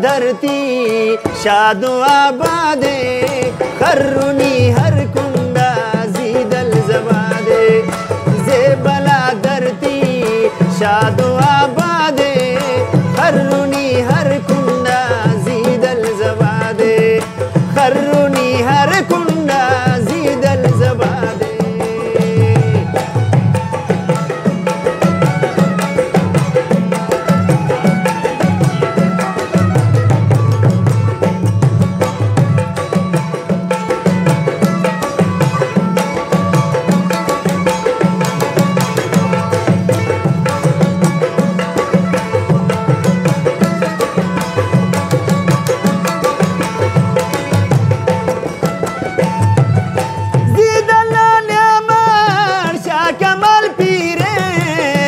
धरती शादो आबादे खर्रुनी हर कुंडा जीदल जबादे जेबला धरती शादो आबादे खर्रुनी हर कुंडा जीदल जबादे खर्रुनी हर कुंडा जीदल जबादे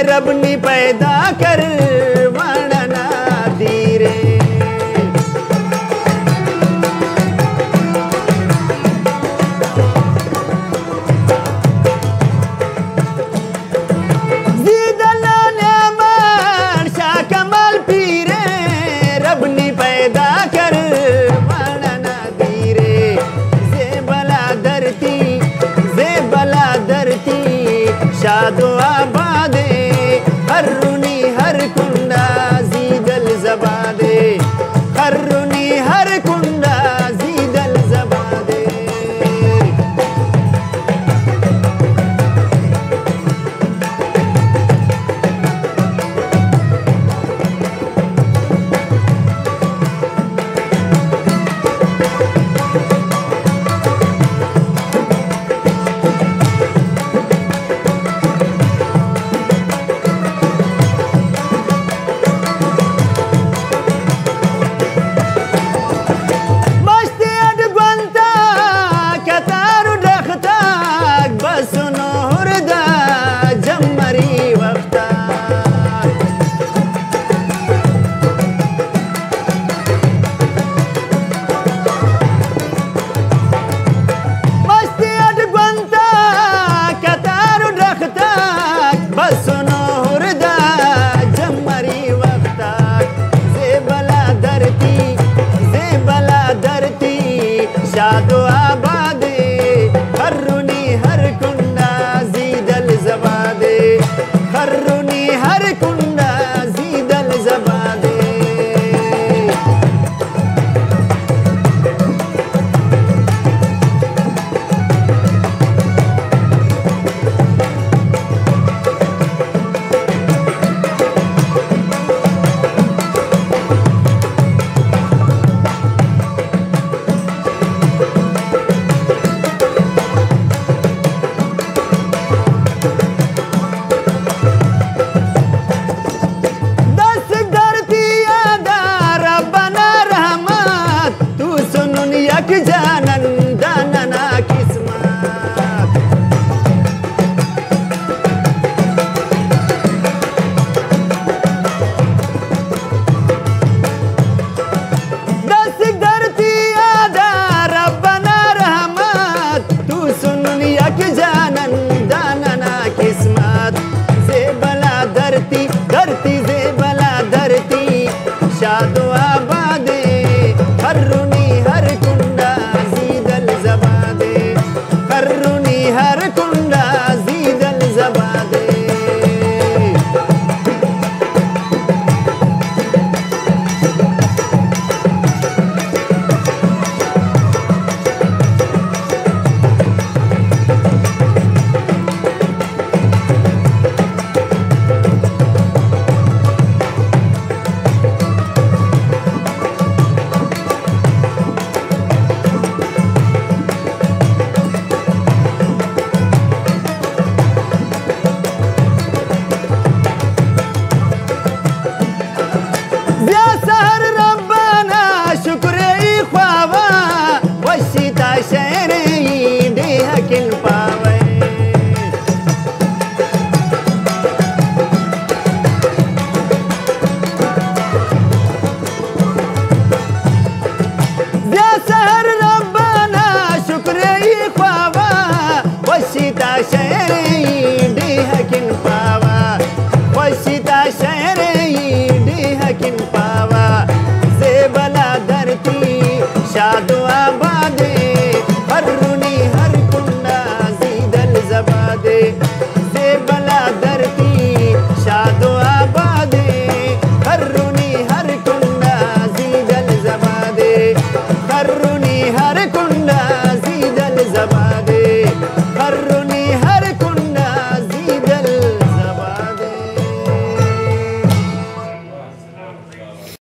रबनी पैदा कर वणना धीरे शाह कमाल पीरे रबनी पैदा कर वणना धीरे जेबला धरती शादो आबादे खर्रुनी हर कुंडा जीदल जबादे खर्रुनी हर कुंडा जीदल जबादे शादो आबादे खर्रुनी हर कुंडा जीदल जबादे खर्रुनी हर कुंडा जीदल जबादे यक जानन दानना किस्मत दस धरती आदा रब्बना रहमत तू सुन यक जानन दानना किस्मत जेबला धरती जेबला धरती शादो आबादे खर्रुनी हर कुंडा जीदल जबादे खर्रुनी हर कुंडा जीदल जबादे शहर